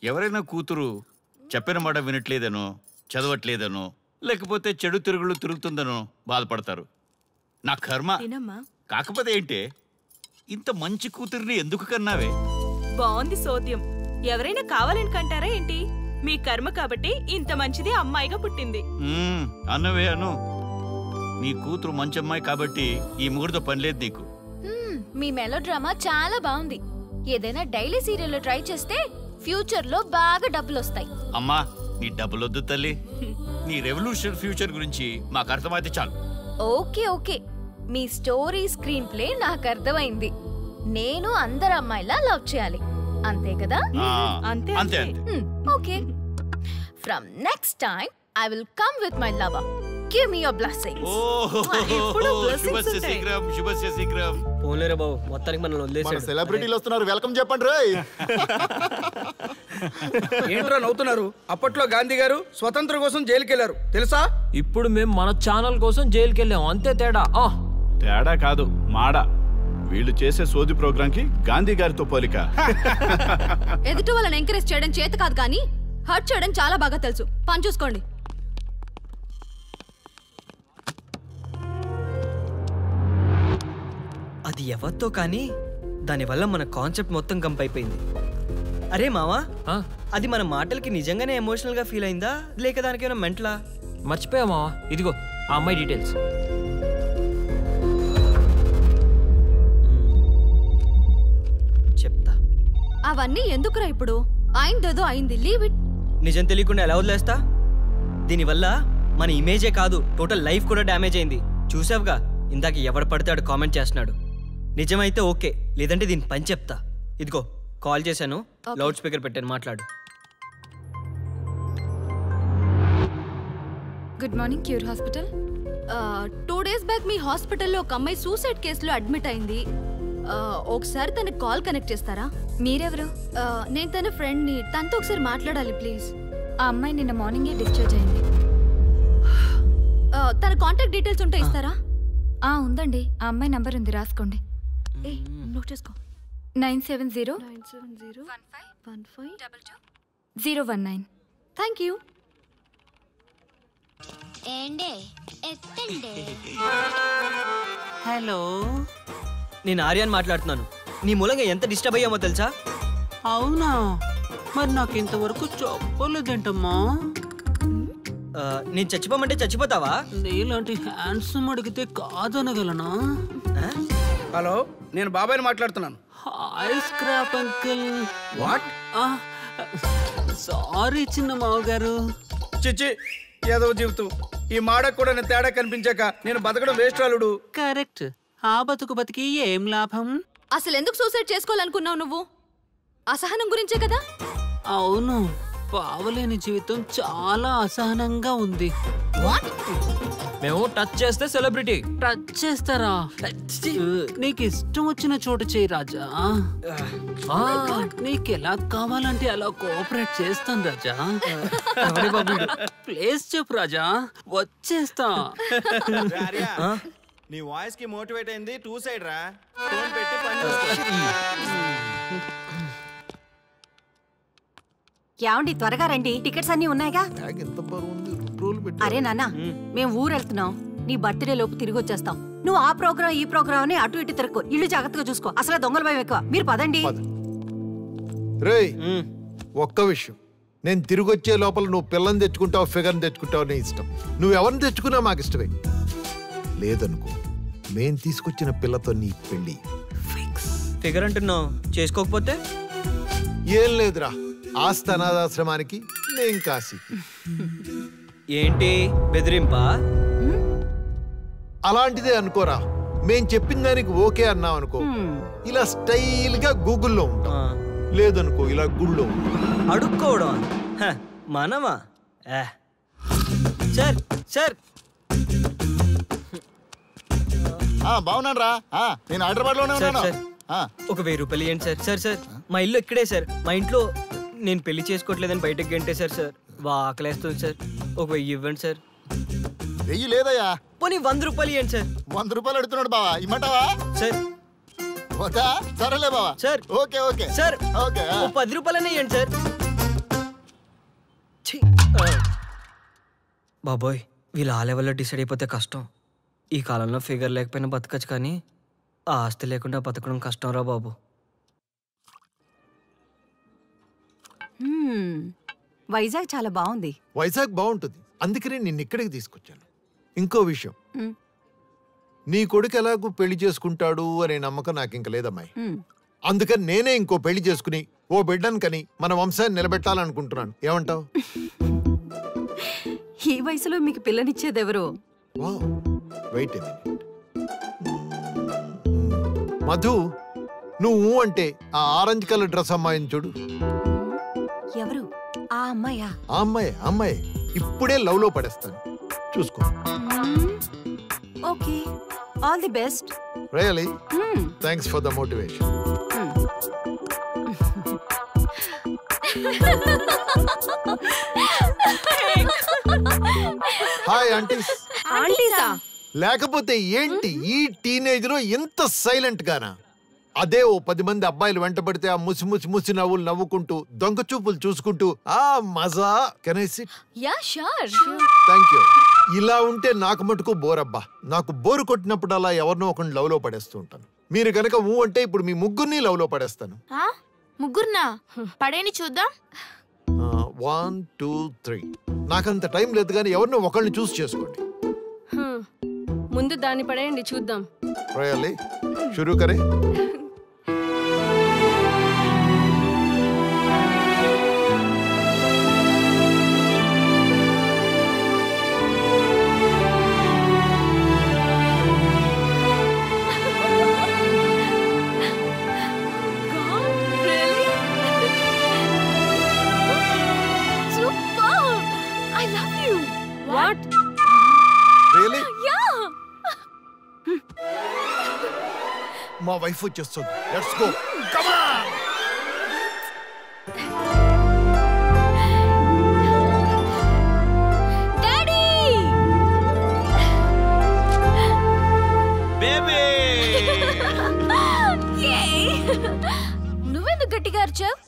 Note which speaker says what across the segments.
Speaker 1: ఎవరైనా కూతురు చెప్పిన మాట వినట్లేదనో చదవట్లేదనో లేకపోతే చెడు తిరుగులు తిరుగుతుందనో బాధపడతారు. నా కర్మ. కాకపోతే ఏంటే ఇంత మంచి కూతురిని ఎందుకు కన్నావే?
Speaker 2: బాగుంది సోద్యం. ఎవరైనా కావాలని కంటారా ఏంటి? మీ కర్మ కాబట్టి ఇంత మంచిది అమ్మాయిగా పుట్టింది.
Speaker 1: అన్నవే అను. నీ కూతురు మంచి అమ్మాయి కాబట్టి ఈ ముగ్గురితో పనిలేదు నీకు.
Speaker 3: మీ మెలో డ్రామా చాలా బాగుంది. ఏదైనా డైలీ సీరియల్ ట్రై చేస్తే ఫ్యూచర్ లో బాగా డబ్బులు వస్తాయి.
Speaker 1: అమ్మా నీ డబ్బులొద్దు తల్లి. నీ రెవల్యూషన్ ఫ్యూచర్ గురించి మాకు అర్థమైతే చాలు.
Speaker 3: ఓకే ఓకే, మీ స్టోరీ స్క్రీన్ ప్లే నాకు అర్థమైంది. నేను అందరు అమ్మాయిలా లవ్ చేయాలి, అంతే కదా?
Speaker 2: అంతే
Speaker 1: అంతే.
Speaker 3: Okay, from next time I will come with my lover. Give me your blessings.
Speaker 1: శుభస్య శీఘ్రం, శుభస్య శీఘ్రం.
Speaker 4: పోలేరా బాబు, మొత్తానికి మనల్ని వదిలేసాడు.
Speaker 5: సెలబ్రిటీలు వస్తున్నారు, వెల్కమ్ చెప్పండి రేయ్.
Speaker 6: ఏంట్రా నవ్వుతున్నారు? అప్పట్లో గాంధీ గారు స్వతంత్రం కోసం జైలుకి వెళ్ళారు తెలుసా?
Speaker 4: ఇప్పుడు మేము మన ఛానల్ కోసం జైలుకి వెళ్ళాం, అంతే తేడా.
Speaker 7: తేడా కాదు మాడా. వీళ్ళు చేసే సోది ప్రోగ్రామ్ కి గాంధీ గారితో పోలిక.
Speaker 8: ఎదుటి వాళ్ళని ఎంకరేజ్ చేయడం చేత కాదు కానీ హర్ట్ చేయడం చాలా బాగా తెలుసు. పని చూసుకోండి.
Speaker 4: అది ఎవరితో కానీ దానివల్ల మన కాన్సెప్ట్ మొత్తం కంప్ అయిపోయింది. అరే మావా, అది మన మాటలకి నిజంగానే ఎమోషనల్ గా ఫీల్ అయిందా లేక దానికేమైనా మెంటలా? మర్చిపోయా మావా, ఇదిగో ఆ అమ్మాయి డీటెయిల్స్. చెప్తా.
Speaker 8: అవన్నీ ఎందుకురా ఇప్పుడు? అయిందేదో అయింది, లీవ్ ఇట్.
Speaker 4: నిజం తెలియకుండా ఎలా వదిలేస్తా? దీనివల్ల మన ఇమేజే కాదు టోటల్ లైఫ్ కూడా డ్యామేజ్ అయింది. చూసావుగా ఇందాక ఎవడు పడితే కామెంట్ చేస్తున్నాడు. నిజమైతే ఓకే, లేదంటే దీని పని చెప్తా. ఇదిగో కాల్ చేశాను, లౌడ్ స్పీకర్ పెట్టాను, మాట్లాడు.
Speaker 8: Good morning cure hospital. 2 days back మీ హాస్పిటల్లో ఒక అమ్మాయి సూసైడ్ కేసులో అడ్మిట్ అయింది. ఒకసారి తనకి కాల్ కనెక్ట్ చేస్తారా?
Speaker 3: మీరెవరు?
Speaker 8: నేను తన ఫ్రెండ్ని, తనతో ఒకసారి మాట్లాడాలి ప్లీజ్.
Speaker 3: ఆ అమ్మాయి నిన్న మార్నింగే డిశ్చార్జ్ అయింది.
Speaker 8: తన కాంటాక్ట్ డీటెయిల్స్ ఉంటే ఇస్తారా?
Speaker 3: ఉందండి, ఆ అమ్మాయి నంబర్ ఉంది, రాసుకోండి.
Speaker 8: నోట్ చేసుకో.
Speaker 3: 9701515019.
Speaker 8: Thank you.
Speaker 9: హలో,
Speaker 4: నేను ఆర్యాన్ మాట్లాడుతున్నాను. నీ మూలంగా ఎంత డిస్టర్బ్ అయ్యామో తెలుసా?
Speaker 9: అవునా? మరి నాకు ఇంతవరకు చెప్పలేదేంటమ్మా?
Speaker 4: నేను చచ్చిపోమంటే చచ్చిపోతావా?
Speaker 9: నీలాంటి హ్యాండ్సమ్ అడిగితే కాదనగలనా?
Speaker 6: హలో, నేను బాబాయ్ని మాట్లాడుతున్నాను.
Speaker 9: Hi scrap uncle.
Speaker 6: What?
Speaker 9: Sorry చిన్న మావగారు.
Speaker 6: చిచ్చి, ఏదో జీవితం. ఈ మాడకు కూడా నేను తేడా కనిపించాక నేను బతకడం వేస్ట్ రాలుడు.
Speaker 9: కరెక్ట్. ఆ బతుకు బతికి ఏం లాభం?
Speaker 8: అసలు ఎందుకు సూసైడ్ చేసుకోవాలనుకున్నావు నువ్వు? అసహనం గురించే కదా?
Speaker 9: అవును, పావలేని జీవితం చాలా అసహనంగా ఉంది.
Speaker 4: మేము టచ్ చేస్తే సెలబ్రిటీ.
Speaker 9: టచ్ చేస్తారా? నీకు ఇష్టం వచ్చిన చోటు చేయి రాజా. నీకు ఎలా కావాలంటే అలా కోఆపరేట్ చేస్తాను రాజా. ప్లేస్ చెప్పు రాజా, వచ్చేస్తా.
Speaker 5: నీ వాయిస్ కి మోటివేట్ అయింది 2 side రా. ఫోన్ పెట్టి పని చేసుకో.
Speaker 10: ఏమండి, త్వరగా రండి, టికెట్స్ అన్ని ఉన్నాయిగా. అరే నాన్న, మేము ఊరెళ్తున్నాం. నీ బర్త్డే లోపు తిరిగి వచ్చేస్తాం. నువ్వు ఆ ప్రోగ్రామ్ ఈ ప్రోగ్రామ్ అని అటు ఇటు తిరక్కు. ఇల్లు జాగ్రత్తగా చూసుకో. అసలే దొంగల భయం ఎక్కువ. మీరు పదండి.
Speaker 11: రేయ్, ఒక్క విషయం, నేను తిరిగి వచ్చే లోపల నువ్వు పిల్లని తెచ్చుకుంటావు, ఫిగర్ని తెచ్చుకుంటావు, నీ ఇష్టం. నువ్వు ఎవరిని తెచ్చుకున్నా మాకు ఇష్టమే. లేదనుకో, మేం తీసుకొచ్చిన పిల్లతో నీ పెళ్లి ఫిక్స్.
Speaker 4: ఫిగర్ అంటున్నావు, చేసుకోకపోతే?
Speaker 11: ఏం లేదురా, ఆస్తి అనాథాశ్రమానికి, నేను కాశీకి.
Speaker 4: ఏంటి బెదిరింపా?
Speaker 11: అలాంటిదే అనుకోరా. మేం చెప్పిన దానికి ఓకే అన్నాం అనుకో, ఇలా స్టైల్ గా గూగుల్లో ఉంటాం. లేదనుకో, ఇలా గుళ్ళో ఉంటాం.
Speaker 4: అడుక్కోవడం మనమా? సార్ సార్
Speaker 5: బాగున్నాను రా. నేను హైదరాబాద్ లోనే ఉన్నాను.
Speaker 4: ఒక 1000 రూపాయలు ఇవ్వండి సార్. సార్ సార్ మా ఇల్లు ఇక్కడే సార్. మా ఇంట్లో నేను పెళ్లి చేసుకోవట్లేదని బయటకు గంటేశారు సార్. ఆకలేస్తుంది సార్. ఒక 1000 ఇవ్వండి సార్.
Speaker 5: 1000 లేదయ్యా.
Speaker 4: పోనీ 100 రూపాయలు ఇవ్వండి సార్.
Speaker 5: 100 రూపాయలు అడుగుతున్నాడు బావా, ఇమ్మంటావా?
Speaker 4: సార్
Speaker 5: సరేలే బావా.
Speaker 4: Sir
Speaker 5: okay okay
Speaker 4: sir.
Speaker 5: Okay.
Speaker 4: 10 రూపాయలనే ఇవ్వండి సార్. బాబోయ్ వీళ్ళు ఆ లెవెల్లో డిసైడ్ అయిపోతే కష్టం. ఈ కాలంలో ఫిగర్ లేకపోయినా బతకచ్చు, కానీ ఆ ఆస్తి లేకుండా బతకడం కష్టం రా బాబు.
Speaker 10: వైజాగ్ చాలా బాగుంది.
Speaker 11: వైజాగ్ బాగుంటుంది, అందుకనే నిన్ను ఇక్కడికి తీసుకొచ్చాను. ఇంకో విషయం, నీ కొడుకు ఎలాగూ పెళ్లి చేసుకుంటాడు అనే నమ్మకం నాకు ఇంక లేదమ్మాయి. అందుకని నేనే ఇంకో పెళ్లి చేసుకుని ఓ బిడ్డను కని మన వంశాన్ని నిలబెట్టాలనుకుంటున్నాను. ఏమంటావు?
Speaker 10: ఈ వయసులో మీకు పిల్లనిచ్చేదెవరు?
Speaker 11: వెయిట్. మధు, నువ్వు అంటే ఆ ఆరెంజ్ కలర్ డ్రెస్ అమ్మాయిని చూడు.
Speaker 10: ఎవరు? ఆ అమ్మాయా?
Speaker 11: ఆ అమ్మాయి ఇప్పుడే లవ్ లో పడేస్తాను, చూసుకో.
Speaker 10: Okay, all the best.
Speaker 11: Really thanks for the motivation. Hi aunties.
Speaker 2: ఆంటీసా?
Speaker 11: లేకపోతే ఏంటి ఈ టీనేజ్ లో ఇంత సైలెంట్ గానా? అదే ఓ 10 మంది అబ్బాయిలు వెంట పడితే ఆ ముసి నవ్వులు నవ్వుకుంటూ దొంగ చూపులు చూసుకుంటూ ఆ మజా. Can I SIT?
Speaker 3: Yeah sure.
Speaker 11: Thank you. ఇలా ఉంటే నాకు మటుకు బోరబ్బా. నాకు బోరు కొట్టినప్పుడు అలా ఎవరినో ఒకరిని లవ్ లో పడేస్తూ ఉంటాను. మీరు గనక అంటే ఇప్పుడు మీ ముగ్గురిని లవ్ లో పడేస్తాను.
Speaker 2: ముగ్గురునా? పడేని చూద్దాం.
Speaker 11: 1 2 3. నాకంత టైం లేదు, కానీ ఎవరినో ఒకరిని చూస్ చేసుకోండి.
Speaker 12: ముందు దాన్ని పడేయండి చూద్దాం.
Speaker 11: రియల్లీ? షురూ కరే.
Speaker 12: What?
Speaker 11: Really?
Speaker 3: Yeah.
Speaker 11: మా వైఫ్ వచ్చేస్తుంది. Let's go. Come on.
Speaker 3: Daddy.
Speaker 1: Baby.
Speaker 3: నువ్వెందుకు గట్టిగా అరిచావ్?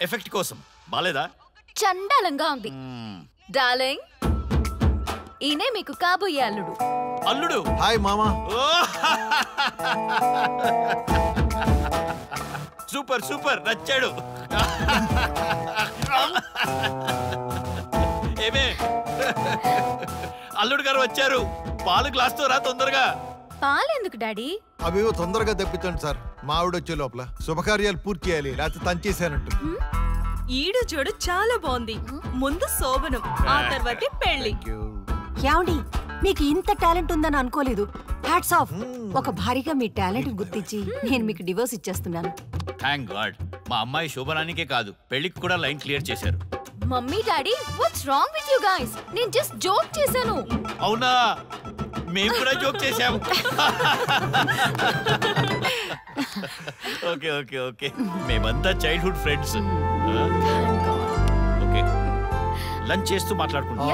Speaker 1: ఎఫెక్ట్ కోసం. బాలేదా?
Speaker 3: చండాలంగా ఉంది. డార్లింగ్, ఈయనే మీకు కాబోయే అల్లుడు.
Speaker 1: అల్లుడు?
Speaker 11: హాయ్ మామా.
Speaker 1: సూపర్ సూపర్, నచ్చాడు. ఏమే, అల్లుడు గారు వచ్చారు. పాలు గ్లాస్ తో రా తొందరగా.
Speaker 3: పాలెందుకు డాడీ?
Speaker 11: అవేవో తొందరగా తెప్పించండి సార్. మా ఆవిడ వచ్చే లోపల శుభకార్యాలు పూర్తి చేయాలి, లేకపోతే తంచేసానంటు.
Speaker 2: ఈడు చూడు చాలా బాగుంది. ముందు శోభనం, ఆ తర్వాతే పెళ్లి.
Speaker 10: యావండి, మీకు ఇంత టాలెంట్ ఉందని అనుకోలేదు. Hats off. ఒక భారీగా మీ టాలెంట్ గుర్తించి నేను మీకు డివోర్స్ ఇచ్చేస్తున్నాను.
Speaker 1: Thank God. మా అమ్మాయి శోభనానికే కాదు, పెళ్లికి కూడా లైన్ క్లియర్ చేశారు.
Speaker 3: Mummy daddy, what's wrong with you guys? నేను జస్ట్ జోక్ చేశాను.
Speaker 1: అవునా? మేము కూడా జోక్ చేశాము. ఓకే ఓకే ఓకే, మేమంతా చైల్డ్హుడ్ ఫ్రెండ్స్. ఓకే, లంచ్ చేస్తూ మాట్లాడుకుంటాం.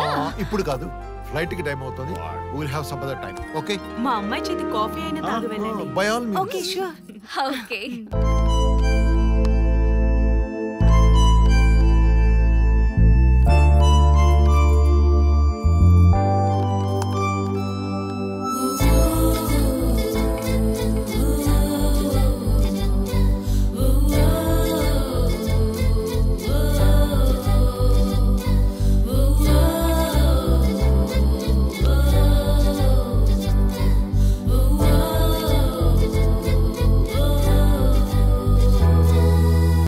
Speaker 11: ఇప్పుడు కాదు, ఫ్లైట్ కి టైం అవుతుంది. Will have some other time. Okay?
Speaker 2: మా అమ్మాయి చేతి కాఫీ అయినా తాగి వెళ్ళండి.
Speaker 11: By all means.
Speaker 3: Okay sure. Okay.